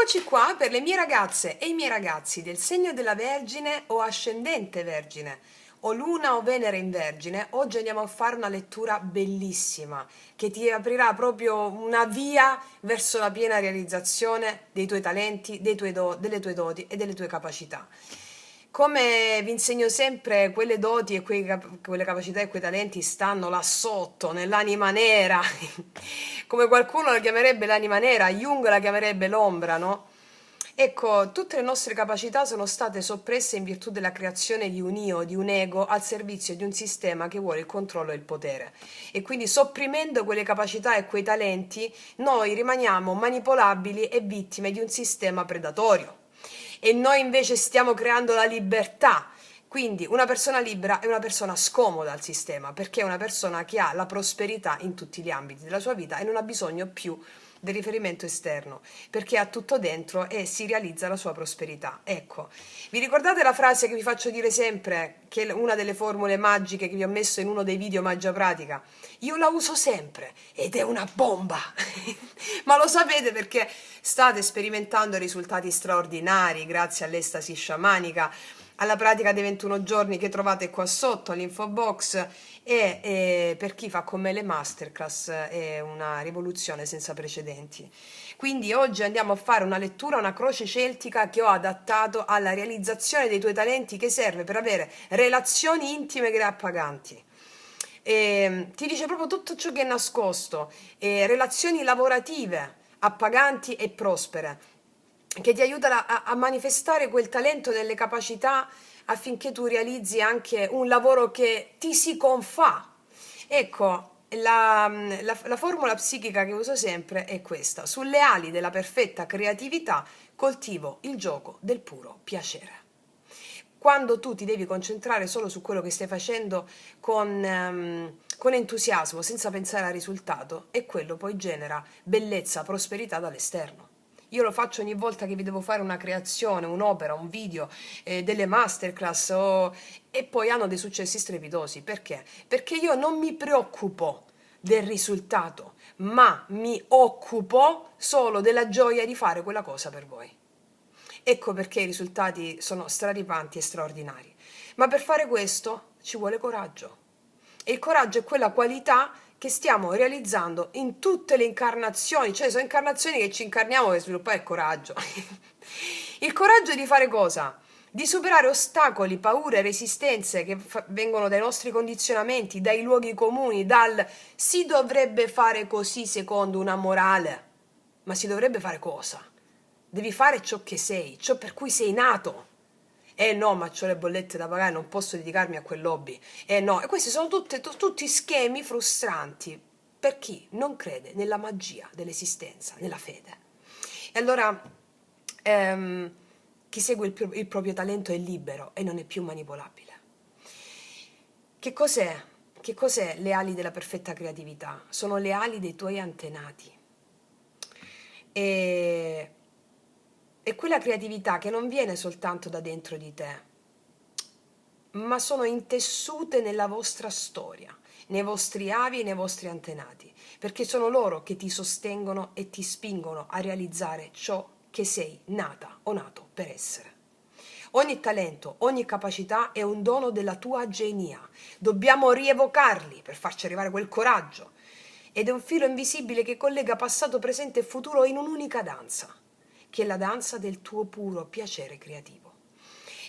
Eccoci qua per le mie ragazze e i miei ragazzi del segno della Vergine o ascendente Vergine o Luna o Venere in Vergine. Oggi andiamo a fare una lettura bellissima che ti aprirà proprio una via verso la piena realizzazione dei tuoi talenti, delle tue doti e delle tue capacità. Come vi insegno sempre, quelle doti e quelle capacità e quei talenti stanno là sotto, nell'anima nera, come qualcuno la chiamerebbe l'anima nera, Jung la chiamerebbe l'ombra, no? Ecco, tutte le nostre capacità sono state soppresse in virtù della creazione di un io, di un ego, al servizio di un sistema che vuole il controllo e il potere. E quindi sopprimendo quelle capacità e quei talenti, noi rimaniamo manipolabili e vittime di un sistema predatorio. E noi invece stiamo creando la libertà. Quindi una persona libera è una persona scomoda al sistema, perché è una persona che ha la prosperità in tutti gli ambiti della sua vita e non ha bisogno più del riferimento esterno, perché ha tutto dentro e si realizza la sua prosperità. Ecco, vi ricordate la frase che vi faccio dire sempre, che è una delle formule magiche che vi ho messo in uno dei video Magia Pratica? Io la uso sempre ed è una bomba! Ma lo sapete perché state sperimentando risultati straordinari grazie all'estasi sciamanica, alla pratica dei 21 giorni che trovate qua sotto all'info box e per chi fa con me le masterclass è una rivoluzione senza precedenti. Quindi oggi andiamo a fare una lettura, una croce celtica che ho adattato alla realizzazione dei tuoi talenti, che serve per avere relazioni intime e appaganti. Ti dice proprio tutto ciò che è nascosto, relazioni lavorative appaganti e prospere, che ti aiuta a manifestare quel talento nelle capacità affinché tu realizzi anche un lavoro che ti si confà. Ecco, la formula psichica che uso sempre è questa: sulle ali della perfetta creatività coltivo il gioco del puro piacere. Quando tu ti devi concentrare solo su quello che stai facendo con entusiasmo, senza pensare al risultato, e quello poi genera bellezza, prosperità dall'esterno. Io lo faccio ogni volta che vi devo fare una creazione, un'opera, un video, delle masterclass e poi hanno dei successi strepitosi. Perché? Perché io non mi preoccupo del risultato, ma mi occupo solo della gioia di fare quella cosa per voi. Ecco perché i risultati sono straripanti e straordinari. Ma per fare questo ci vuole coraggio. E il coraggio è quella qualità che stiamo realizzando in tutte le incarnazioni, cioè sono incarnazioni che ci incarniamo per sviluppare il coraggio. Il coraggio di fare cosa? Di superare ostacoli, paure, resistenze che vengono dai nostri condizionamenti, dai luoghi comuni, dal si dovrebbe fare così secondo una morale. Ma si dovrebbe fare cosa? Devi fare ciò che sei, ciò per cui sei nato. No, ma c'ho le bollette da pagare, non posso dedicarmi a quell'hobby. No, e questi sono tutti schemi frustranti per chi non crede nella magia dell'esistenza, nella fede. E allora chi segue il proprio talento è libero e non è più manipolabile. Che cos'è? Che cos'è le ali della perfetta creatività? Sono le ali dei tuoi antenati. E quella creatività che non viene soltanto da dentro di te, ma sono intessute nella vostra storia, nei vostri avi e nei vostri antenati, perché sono loro che ti sostengono e ti spingono a realizzare ciò che sei nata o nato per essere. Ogni talento, ogni capacità è un dono della tua genia. Dobbiamo rievocarli per farci arrivare quel coraggio. Ed è un filo invisibile che collega passato, presente e futuro in un'unica danza, che è la danza del tuo puro piacere creativo.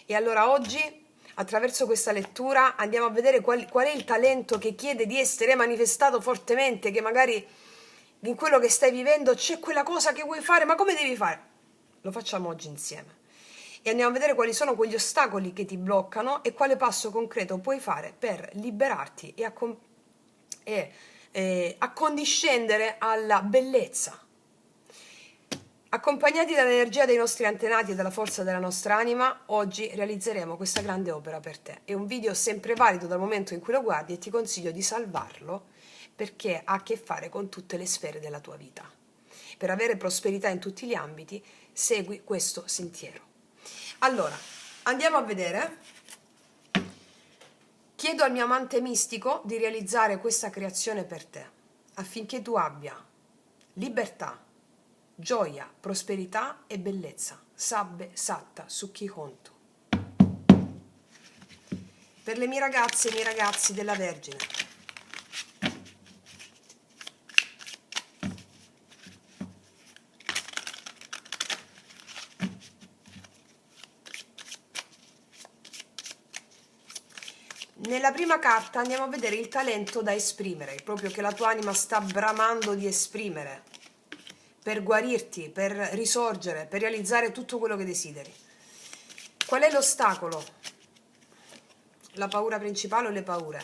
E allora oggi, attraverso questa lettura, andiamo a vedere qual è il talento che chiede di essere manifestato fortemente, che magari in quello che stai vivendo c'è quella cosa che vuoi fare, ma come devi fare? Lo facciamo oggi insieme. E andiamo a vedere quali sono quegli ostacoli che ti bloccano e quale passo concreto puoi fare per liberarti e accondiscendere alla bellezza. Accompagnati dall'energia dei nostri antenati e dalla forza della nostra anima, oggi realizzeremo questa grande opera per te. È un video sempre valido dal momento in cui lo guardi e ti consiglio di salvarlo perché ha a che fare con tutte le sfere della tua vita. Per avere prosperità in tutti gli ambiti, segui questo sentiero. Allora, andiamo a vedere. Chiedo al mio amante mistico di realizzare questa creazione per te, affinché tu abbia libertà, gioia, prosperità e bellezza. Sabbe, satta, succhi conto. Per le mie ragazze e i miei ragazzi della Vergine. Nella prima carta andiamo a vedere il talento da esprimere, proprio che la tua anima sta bramando di esprimere, per guarirti, per risorgere, per realizzare tutto quello che desideri. Qual è l'ostacolo? La paura principale o le paure?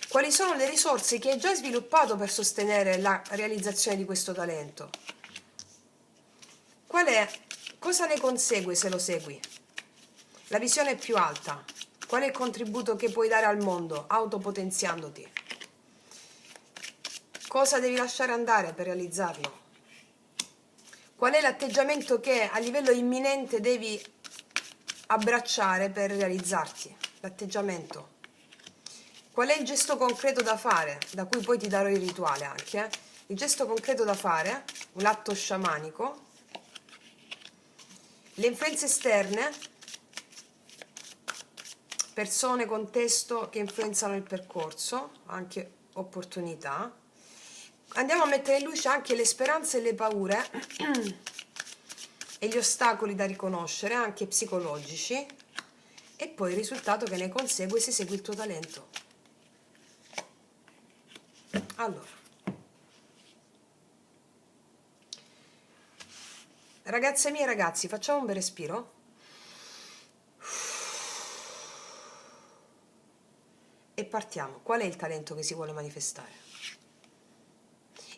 Quali sono le risorse che hai già sviluppato per sostenere la realizzazione di questo talento? Cosa ne consegue se lo segui? La visione è più alta. Qual è il contributo che puoi dare al mondo, autopotenziandoti? Cosa devi lasciare andare per realizzarlo? Qual è l'atteggiamento che a livello imminente devi abbracciare per realizzarti? L'atteggiamento. Qual è il gesto concreto da fare? Da cui poi ti darò il rituale anche. Il gesto concreto da fare, un atto sciamanico. Le influenze esterne, persone, contesto che influenzano il percorso, anche opportunità. Andiamo a mettere in luce anche le speranze e le paure e gli ostacoli da riconoscere, anche psicologici, e poi il risultato che ne consegue se segui il tuo talento. Allora, ragazze mie e ragazzi, facciamo un bel respiro. E partiamo. Qual è il talento che si vuole manifestare?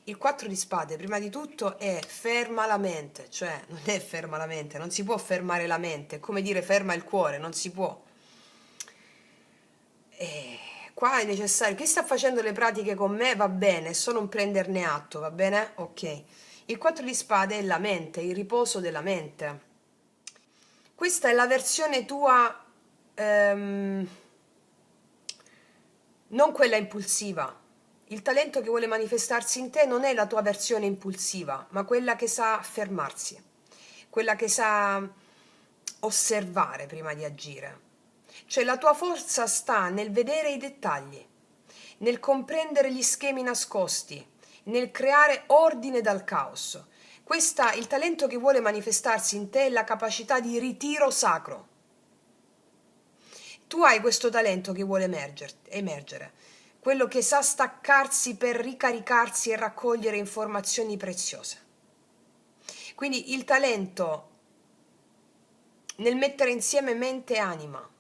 Il 4 di spade, prima di tutto, è ferma la mente, cioè non è ferma la mente, non si può fermare la mente, è come dire ferma il cuore, non si può. E qua è necessario, chi sta facendo le pratiche con me va bene, è solo un prenderne atto, va bene? Ok. Il 4 di spade è la mente, il riposo della mente. Questa è la versione tua, non quella impulsiva. Il talento che vuole manifestarsi in te non è la tua versione impulsiva, ma quella che sa fermarsi, quella che sa osservare prima di agire. Cioè la tua forza sta nel vedere i dettagli, nel comprendere gli schemi nascosti, nel creare ordine dal caos. Il talento che vuole manifestarsi in te è la capacità di ritiro sacro. Tu hai questo talento che vuole emergere, quello che sa staccarsi per ricaricarsi e raccogliere informazioni preziose. Quindi il talento nel mettere insieme mente e anima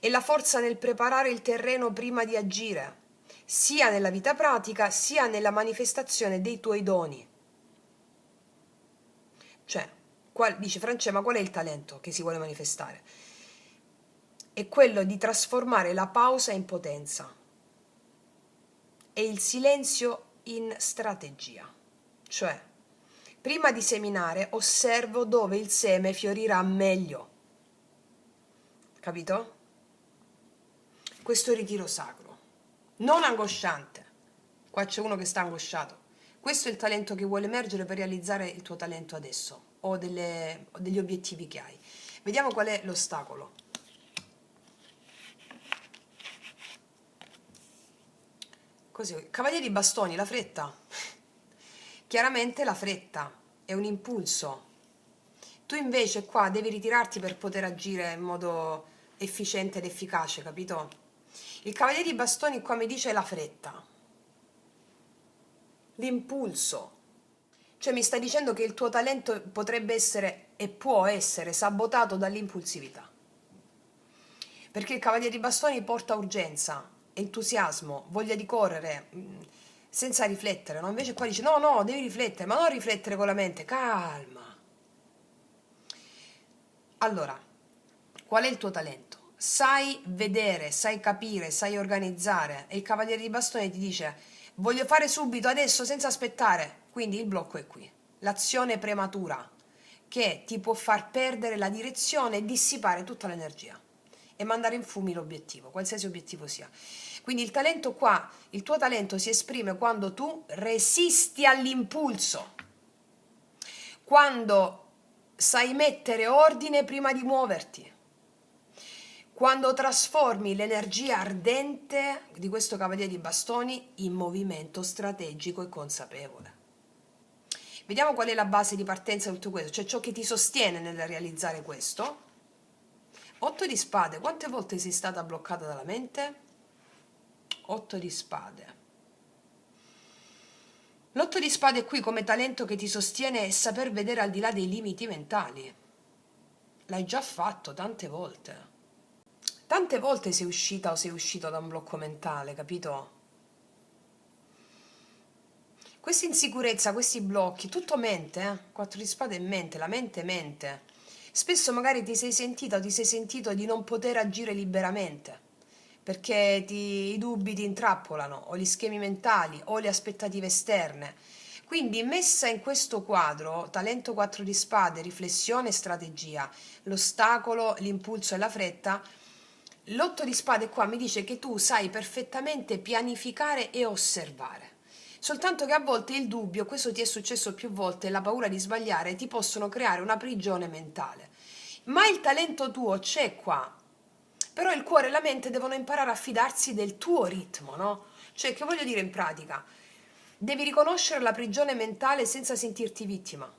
e la forza nel preparare il terreno prima di agire, sia nella vita pratica sia nella manifestazione dei tuoi doni. Cioè, dice Francesca, ma qual è il talento che si vuole manifestare? È quello di trasformare la pausa in potenza e il silenzio in strategia. Cioè, prima di seminare osservo dove il seme fiorirà meglio. Capito? Questo è il ritiro sacro, non angosciante. Qua c'è uno che sta angosciato. Questo è il talento che vuole emergere per realizzare il tuo talento adesso o degli obiettivi che hai. Vediamo qual è l'ostacolo. Così, cavaliere di bastoni, la fretta. Chiaramente la fretta è un impulso. Tu invece qua devi ritirarti per poter agire in modo efficiente ed efficace, capito? Il cavaliere di bastoni qua mi dice la fretta, l'impulso. Cioè mi sta dicendo che il tuo talento potrebbe essere e può essere sabotato dall'impulsività. Perché il cavaliere di bastoni porta urgenza, entusiasmo, voglia di correre, senza riflettere, no? Invece qua dice no, devi riflettere, ma non riflettere con la mente, calma. Allora, qual è il tuo talento? Sai vedere, sai capire, sai organizzare, e il cavaliere di bastoni ti dice voglio fare subito, adesso, senza aspettare. Quindi il blocco è qui, l'azione prematura che ti può far perdere la direzione e dissipare tutta l'energia e mandare in fumi l'obiettivo, qualsiasi obiettivo sia. Quindi il talento qua, il tuo talento si esprime quando tu resisti all'impulso. quando sai mettere ordine prima di muoverti, quando trasformi l'energia ardente di questo cavaliere di bastoni in movimento strategico e consapevole. Vediamo qual è la base di partenza di tutto questo, cioè ciò che ti sostiene nel realizzare questo. 8 di spade, quante volte sei stata bloccata dalla mente? 8 di spade. L'8 di spade qui come talento che ti sostiene è saper vedere al di là dei limiti mentali. L'hai già fatto tante volte. Tante volte sei uscita o sei uscito da un blocco mentale, capito? Questa insicurezza, questi blocchi, tutto mente, 4 di spade è mente, la mente mente. Spesso magari ti sei sentita o ti sei sentito di non poter agire liberamente, perché i dubbi ti intrappolano, o gli schemi mentali, o le aspettative esterne. Quindi messa in questo quadro, talento 4 di spade, riflessione e strategia, l'ostacolo, l'impulso e la fretta, l'8 di spade qua mi dice che tu sai perfettamente pianificare e osservare. Soltanto che a volte il dubbio, questo ti è successo più volte, la paura di sbagliare ti possono creare una prigione mentale. Ma il talento tuo c'è qua, però il cuore e la mente devono imparare a fidarsi del tuo ritmo, no? Cioè, che voglio dire in pratica? Devi riconoscere la prigione mentale senza sentirti vittima.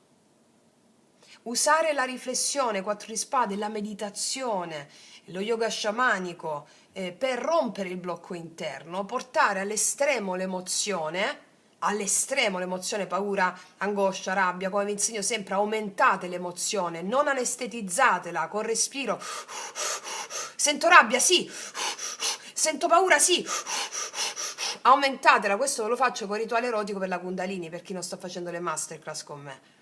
Usare la riflessione, 4 di spade, la meditazione, lo yoga sciamanico, per rompere il blocco interno, portare all'estremo l'emozione, paura, angoscia, rabbia, come vi insegno sempre, aumentate l'emozione, non anestetizzatela col respiro. Sento rabbia, sì. Sento paura, sì. Aumentatela, questo lo faccio con rituale erotico per la Kundalini, per chi non sta facendo le masterclass con me.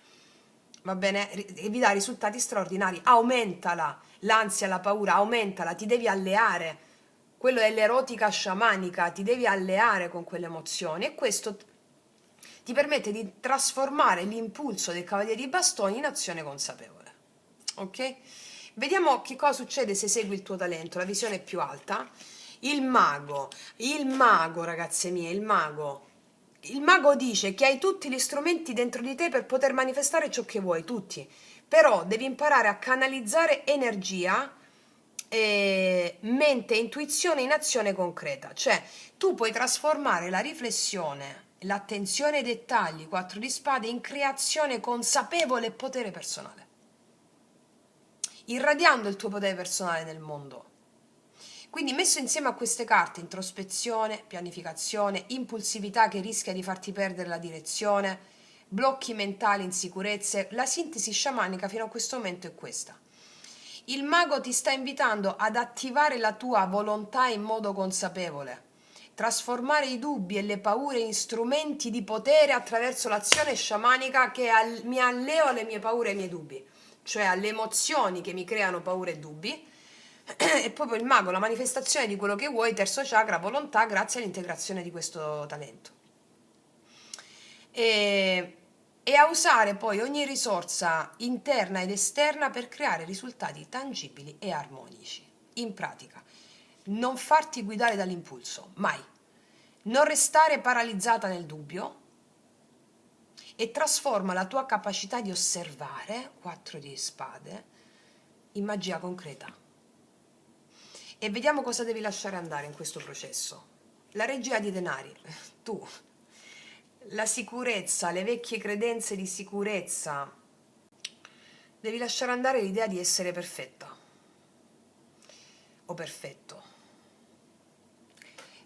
Va bene? E vi dà risultati straordinari. Aumentala, l'ansia, la paura, aumentala, ti devi alleare. Quello è l'erotica sciamanica, ti devi alleare con quelle emozioni e questo ti permette di trasformare l'impulso del cavaliere di bastoni in azione consapevole. Ok? Vediamo che cosa succede se segui il tuo talento, la visione più alta. Il mago, ragazze mie, il mago. Il mago dice che hai tutti gli strumenti dentro di te per poter manifestare ciò che vuoi, tutti. Però devi imparare a canalizzare energia, mente e intuizione in azione concreta. Cioè, tu puoi trasformare la riflessione, l'attenzione ai dettagli, 4 di spade, in creazione consapevole e potere personale, irradiando il tuo potere personale nel mondo. Quindi messo insieme a queste carte, introspezione, pianificazione, impulsività che rischia di farti perdere la direzione, blocchi mentali, insicurezze, la sintesi sciamanica fino a questo momento è questa. Il mago ti sta invitando ad attivare la tua volontà in modo consapevole, trasformare i dubbi e le paure in strumenti di potere attraverso l'azione sciamanica che mi alleo alle mie paure e ai miei dubbi, cioè alle emozioni che mi creano paure e dubbi. È proprio il mago, la manifestazione di quello che vuoi, terzo chakra, volontà, grazie all'integrazione di questo talento. E a usare poi ogni risorsa interna ed esterna per creare risultati tangibili e armonici. In pratica, non farti guidare dall'impulso, mai. Non restare paralizzata nel dubbio e trasforma la tua capacità di osservare, 4 di spade, in magia concreta. E vediamo cosa devi lasciare andare in questo processo. La regia di denari, tu, la sicurezza, le vecchie credenze di sicurezza. Devi lasciare andare l'idea di essere perfetta o perfetto.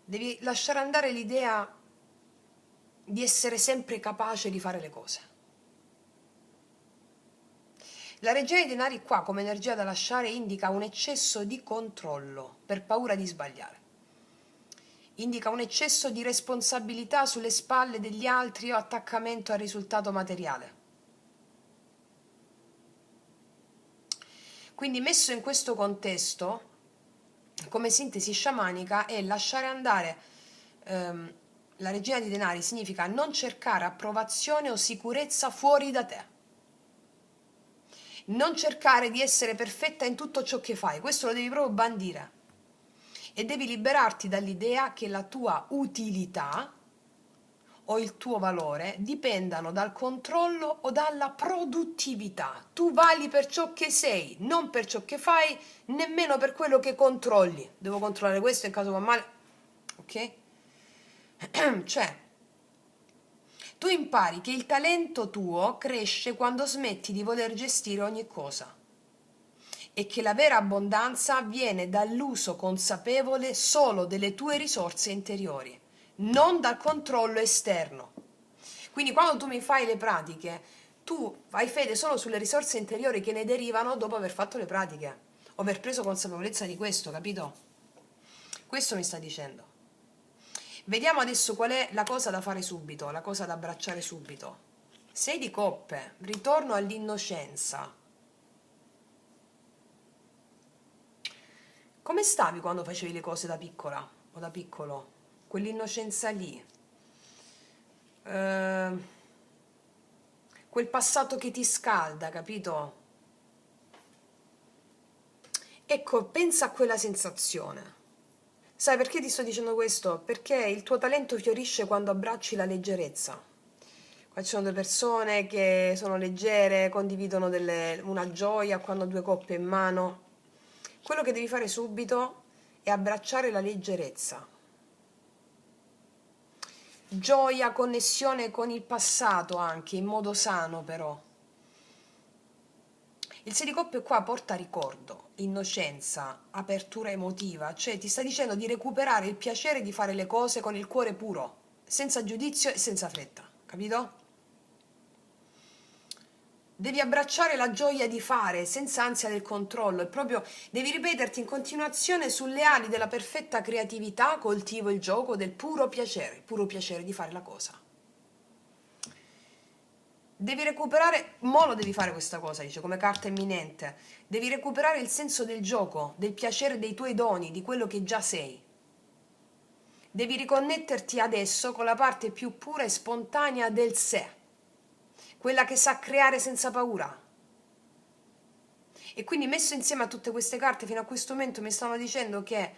Devi lasciare andare l'idea di essere sempre capace di fare le cose. La regina dei denari qua, come energia da lasciare, indica un eccesso di controllo per paura di sbagliare. Indica un eccesso di responsabilità sulle spalle degli altri o attaccamento al risultato materiale. Quindi messo in questo contesto, come sintesi sciamanica, è lasciare andare la regina di denari significa non cercare approvazione o sicurezza fuori da te. Non cercare di essere perfetta in tutto ciò che fai, questo lo devi proprio bandire. E devi liberarti dall'idea che la tua utilità o il tuo valore dipendano dal controllo o dalla produttività. Tu vali per ciò che sei, non per ciò che fai, nemmeno per quello che controlli. Devo controllare questo in caso va male, ok? Cioè, tu impari che il talento tuo cresce quando smetti di voler gestire ogni cosa e che la vera abbondanza viene dall'uso consapevole solo delle tue risorse interiori, non dal controllo esterno. Quindi quando tu mi fai le pratiche, tu hai fede solo sulle risorse interiori che ne derivano dopo aver fatto le pratiche o aver preso consapevolezza di questo, capito? Questo mi sta dicendo. Vediamo adesso qual è la cosa da fare subito, la cosa da abbracciare subito. 6 di coppe, ritorno all'innocenza. Come stavi quando facevi le cose da piccola o da piccolo? Quell'innocenza lì. Quel passato che ti scalda, capito? Ecco, pensa a quella sensazione. Sai perché ti sto dicendo questo? Perché il tuo talento fiorisce quando abbracci la leggerezza. Qua ci sono due persone che sono leggere, condividono una gioia quando hanno due coppe in mano. Quello che devi fare subito è abbracciare la leggerezza. Gioia, connessione con il passato anche, in modo sano però. Il 6 di coppe qua porta ricordo, innocenza, apertura emotiva, cioè ti sta dicendo di recuperare il piacere di fare le cose con il cuore puro, senza giudizio e senza fretta, capito? Devi abbracciare la gioia di fare, senza ansia del controllo, e proprio devi ripeterti in continuazione sulle ali della perfetta creatività, coltivo il gioco del il puro piacere di fare la cosa. Devi recuperare, mo lo devi fare questa cosa, dice, come carta imminente. Devi recuperare il senso del gioco, del piacere dei tuoi doni, di quello che già sei. Devi riconnetterti adesso con la parte più pura e spontanea del sé, quella che sa creare senza paura. E quindi messo insieme a tutte queste carte fino a questo momento mi stanno dicendo che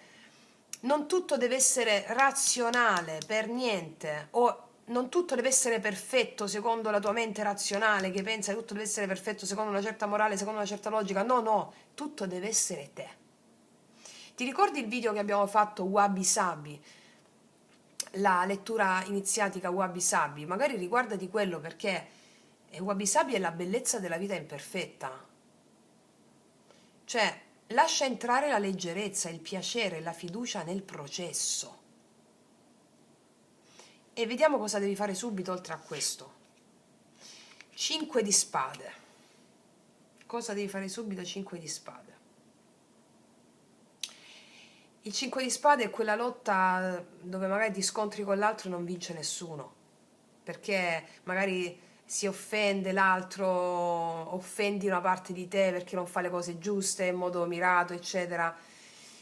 non tutto deve essere razionale per niente, o non tutto deve essere perfetto secondo la tua mente razionale che pensa che tutto deve essere perfetto secondo una certa morale, secondo una certa logica. No, no, tutto deve essere te. Ti ricordi il video che abbiamo fatto Wabi Sabi? La lettura iniziatica Wabi Sabi? Magari riguardati quello perché Wabi Sabi è la bellezza della vita imperfetta. Cioè, lascia entrare la leggerezza, il piacere, la fiducia nel processo. E vediamo cosa devi fare subito oltre a questo. 5 di spade. Cosa devi fare subito? 5 di spade. Il 5 di spade è quella lotta dove magari ti scontri con l'altro e non vince nessuno. Perché magari si offende l'altro, offendi una parte di te perché non fa le cose giuste in modo mirato, eccetera.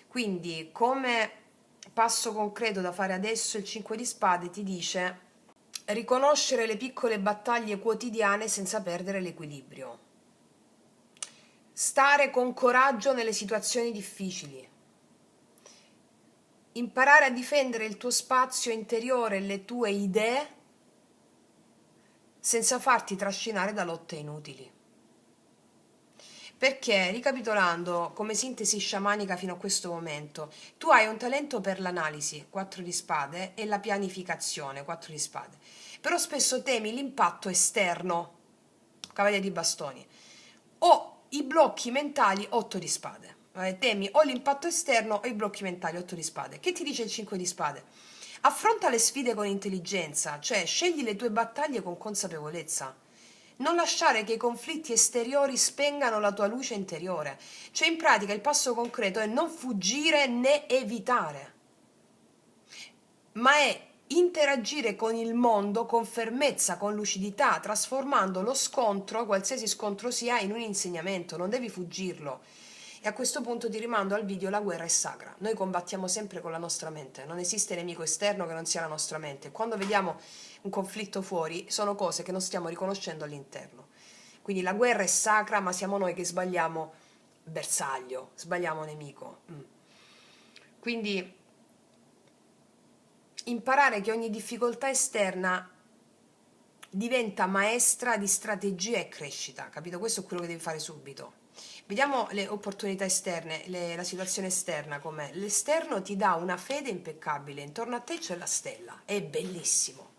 Quindi, come passo concreto da fare adesso, il 5 di spade ti dice riconoscere le piccole battaglie quotidiane senza perdere l'equilibrio. Stare con coraggio nelle situazioni difficili. Imparare a difendere il tuo spazio interiore e le tue idee senza farti trascinare da lotte inutili. Perché, ricapitolando, come sintesi sciamanica fino a questo momento, tu hai un talento per l'analisi, 4 di spade, e la pianificazione, 4 di spade. Però spesso temi l'impatto esterno, cavaliere di bastoni, o i blocchi mentali, 8 di spade. Temi o l'impatto esterno o i blocchi mentali, 8 di spade. Che ti dice il 5 di spade? Affronta le sfide con intelligenza, cioè scegli le tue battaglie con consapevolezza. Non lasciare che i conflitti esteriori spengano la tua luce interiore. Cioè, in pratica, il passo concreto è non fuggire né evitare, ma è interagire con il mondo con fermezza, con lucidità, trasformando lo scontro, qualsiasi scontro sia, in un insegnamento. Non devi fuggirlo. E a questo punto ti rimando al video La guerra è sacra. Noi combattiamo sempre con la nostra mente, non esiste nemico esterno che non sia la nostra mente. Quando vediamo un conflitto fuori, sono cose che non stiamo riconoscendo all'interno. Quindi la guerra è sacra, ma siamo noi che sbagliamo bersaglio, sbagliamo nemico. Quindi imparare che ogni difficoltà esterna diventa maestra di strategia e crescita, capito? Questo è quello che devi fare subito. Vediamo le opportunità esterne, la situazione esterna com'è. L'esterno ti dà una fede impeccabile, intorno a te c'è la stella, è bellissimo.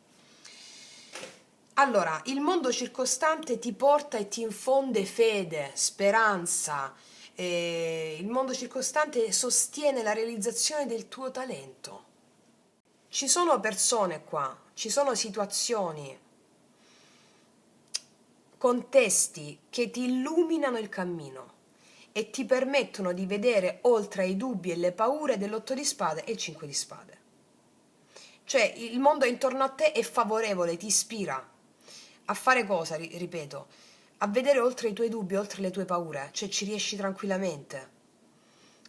Allora, il mondo circostante ti porta e ti infonde fede, speranza. Il mondo circostante sostiene la realizzazione del tuo talento. Ci sono persone qua, ci sono situazioni, contesti che ti illuminano il cammino e ti permettono di vedere oltre ai dubbi e le paure dell'8 di spade e il 5 di spade. Cioè, il mondo intorno a te è favorevole, ti ispira a fare cosa, ripeto, a vedere oltre i tuoi dubbi, oltre le tue paure, cioè ci riesci tranquillamente.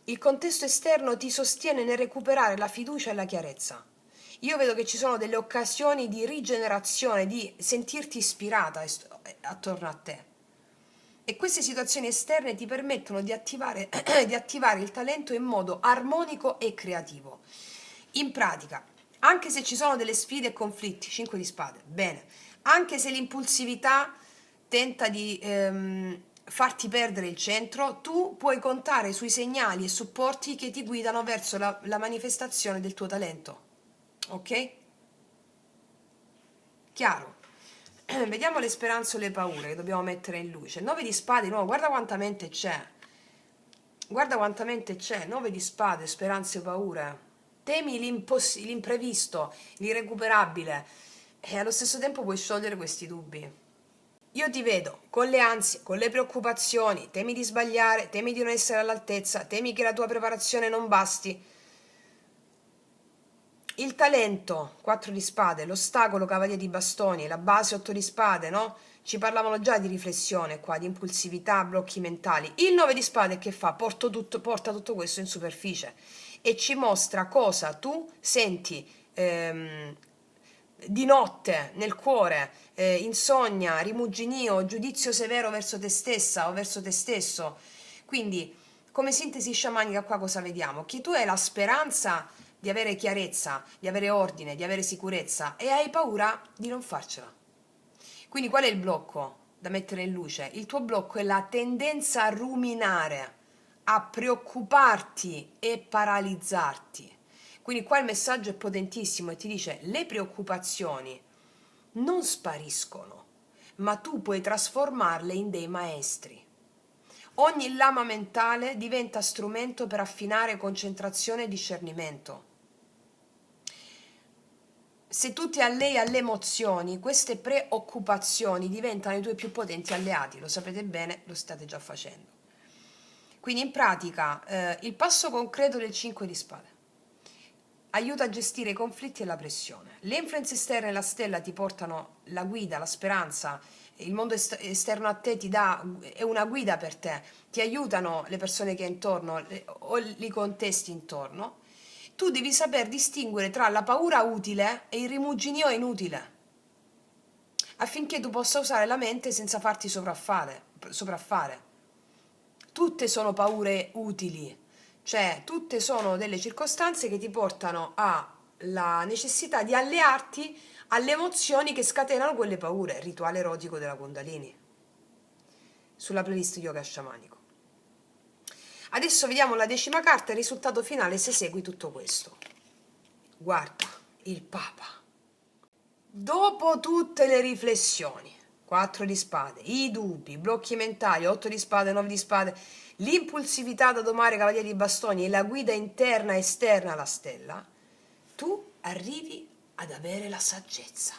Il contesto esterno ti sostiene nel recuperare la fiducia e la chiarezza. Io vedo che ci sono delle occasioni di rigenerazione, di sentirti ispirata attorno a te. E queste situazioni esterne ti permettono di attivare, di attivare il talento in modo armonico e creativo. In pratica, anche se ci sono delle sfide e conflitti, 5 di spade, bene, anche se l'impulsività tenta di farti perdere il centro, tu puoi contare sui segnali e supporti che ti guidano verso la manifestazione del tuo talento. Ok? Chiaro? Vediamo le speranze o le paure che dobbiamo mettere in luce. 9 di spade, no, guarda quanta mente c'è. Guarda quanta mente c'è. 9 di spade, speranze e paure. Temi l'imprevisto, l'irrecuperabile e allo stesso tempo puoi sciogliere questi dubbi. Io ti vedo con le ansie, con le preoccupazioni, temi di sbagliare, temi di non essere all'altezza, temi che la tua preparazione non basti. Il talento, 4 di spade, l'ostacolo, cavaliere di bastoni, la base, 8 di spade, no? Ci parlavano già di riflessione qua, di impulsività, blocchi mentali. Il 9 di spade che fa? Porta tutto questo in superficie e ci mostra cosa tu senti di notte nel cuore, insonnia, rimuginio, giudizio severo verso te stessa o verso te stesso. Quindi, come sintesi sciamanica qua cosa vediamo? Che tu hai la speranza di avere chiarezza, di avere ordine, di avere sicurezza e hai paura di non farcela. Quindi qual è il blocco da mettere in luce? Il tuo blocco è la tendenza a ruminare, a preoccuparti e paralizzarti. Quindi qua il messaggio è potentissimo e ti dice le preoccupazioni non spariscono, ma tu puoi trasformarle in dei maestri. Ogni lama mentale diventa strumento per affinare concentrazione e discernimento. Se tu ti allei alle emozioni, queste preoccupazioni diventano i tuoi più potenti alleati, lo sapete bene, lo state già facendo. Quindi in pratica il passo concreto del 5 di spade aiuta a gestire i conflitti e la pressione. Le influenze esterne e la stella ti portano la guida, la speranza, il mondo esterno a te è una guida per te, ti aiutano le persone che hai intorno o i contesti intorno. Tu devi saper distinguere tra la paura utile e il rimuginio inutile, affinché tu possa usare la mente senza farti sopraffare. Tutte sono paure utili, cioè tutte sono delle circostanze che ti portano alla necessità di allearti alle emozioni che scatenano quelle paure. Rituale erotico della Kundalini, sulla playlist yoga sciamanico. Adesso vediamo la 10ª carta e il risultato finale se segui tutto questo. Guarda, il Papa. Dopo tutte le riflessioni, 4 di spade, i dubbi, i blocchi mentali, 8 di spade, 9 di spade, l'impulsività da domare, cavaliere di bastoni e la guida interna e esterna alla stella, tu arrivi ad avere la saggezza,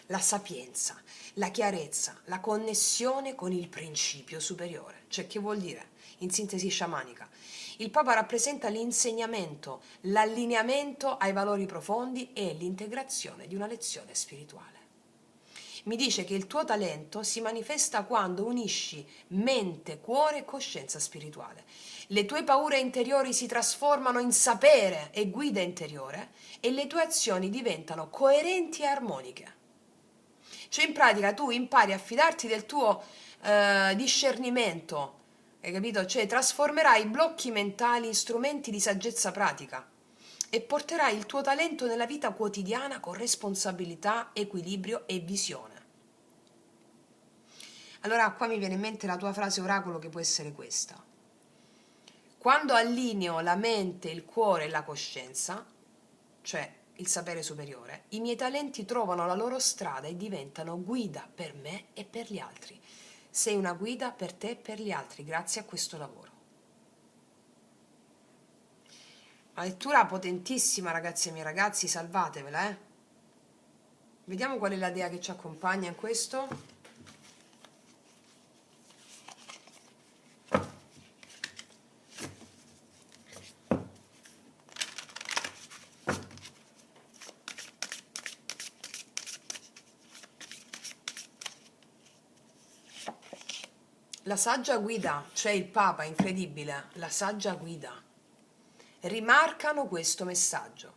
la sapienza, la chiarezza, la connessione con il principio superiore. Cioè, che vuol dire? In sintesi sciamanica, il Papa rappresenta l'insegnamento, l'allineamento ai valori profondi e l'integrazione di una lezione spirituale. Mi dice che il tuo talento si manifesta quando unisci mente, cuore e coscienza spirituale. Le tue paure interiori si trasformano in sapere e guida interiore e le tue azioni diventano coerenti e armoniche. Cioè in pratica tu impari a fidarti del tuo discernimento, hai capito? Cioè trasformerai blocchi mentali in strumenti di saggezza pratica. e porterai il tuo talento nella vita quotidiana con responsabilità, equilibrio e visione. Allora qua mi viene in mente la tua frase oracolo, che può essere questa: quando allineo la mente, il cuore e la coscienza, cioè il sapere superiore, i miei talenti trovano la loro strada e diventano guida per me e per gli altri. Sei una guida per te e per gli altri grazie a questo lavoro. Una lettura potentissima, ragazzi e miei ragazzi, salvatevela, Vediamo qual è la dea che ci accompagna in questo. La saggia guida, cioè il Papa, incredibile, la saggia guida. Rimarcano questo messaggio.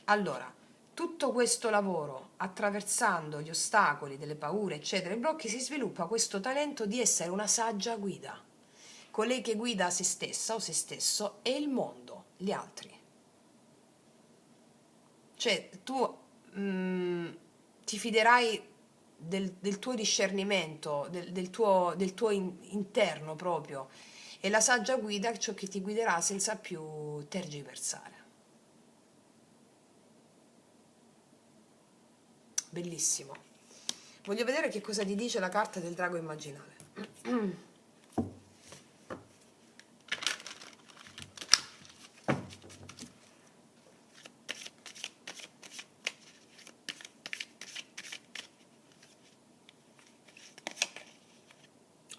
Allora, tutto questo lavoro, attraversando gli ostacoli, delle paure, eccetera, i blocchi, si sviluppa questo talento di essere una saggia guida, colei che guida se stessa o se stesso e il mondo, gli altri. Cioè, tu ti fiderai del tuo discernimento, del tuo interno proprio, e la saggia guida è ciò che ti guiderà senza più tergiversare. Bellissimo. Voglio vedere che cosa ti dice la carta del drago immaginale.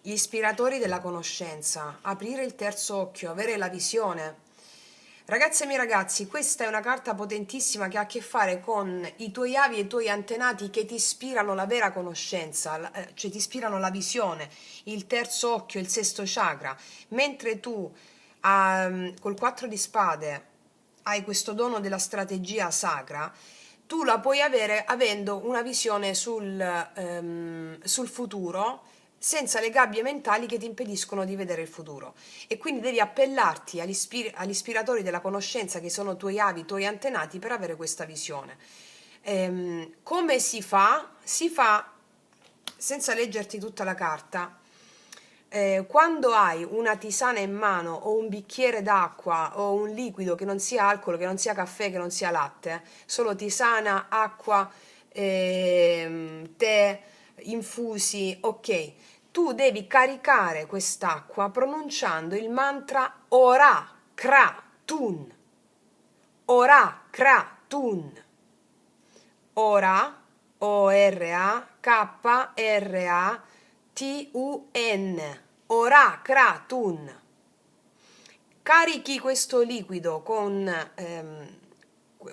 Gli ispiratori della conoscenza, aprire il terzo occhio, avere la visione. Ragazze e miei ragazzi, questa è una carta potentissima che ha a che fare con i tuoi avi e i tuoi antenati che ti ispirano la vera conoscenza, cioè ti ispirano la visione, il terzo occhio, il sesto chakra, mentre tu col 4 di spade hai questo dono della strategia sacra. Tu la puoi avere avendo una visione sul futuro, senza le gabbie mentali che ti impediscono di vedere il futuro. E quindi devi appellarti agli ispiratori della conoscenza, che sono tuoi avi, i tuoi antenati, per avere questa visione. Come si fa? Si fa, senza leggerti tutta la carta, quando hai una tisana in mano o un bicchiere d'acqua o un liquido che non sia alcol, che non sia caffè, che non sia latte, solo tisana, acqua, tè, infusi, ok, tu devi caricare quest'acqua pronunciando il mantra Ora Kra Tun. Ora Kra Tun. Ora, O-R-A, K-R-A-T-U-N. Ora Kra Tun. Carichi questo liquido con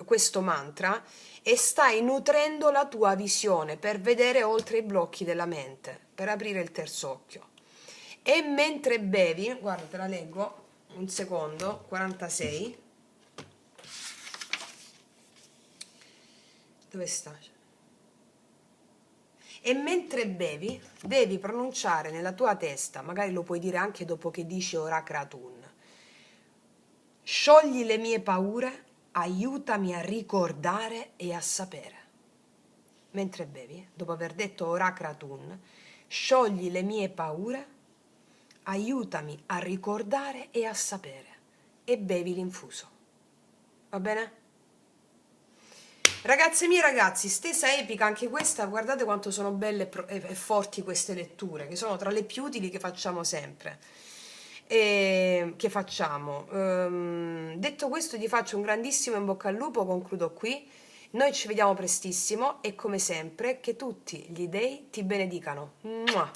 questo mantra e stai nutrendo la tua visione per vedere oltre i blocchi della mente, per aprire il terzo occhio. E mentre bevi, guarda, te la leggo, un secondo, 46. Dove sta? E mentre bevi, devi pronunciare nella tua testa, magari lo puoi dire anche dopo che dici Ora Kratun: sciogli le mie paure, aiutami a ricordare e a sapere. Mentre bevi, dopo aver detto Ora Kratun, sciogli le mie paure, aiutami a ricordare e a sapere, e bevi l'infuso. Va bene? Ragazze mie, ragazzi, stesa epica anche questa. Guardate quanto sono belle e forti queste letture, che sono tra le più utili che facciamo sempre. Detto questo, ti faccio un grandissimo in bocca al lupo, concludo qui. Noi ci vediamo prestissimo e come sempre che tutti gli dei ti benedicano. Mua!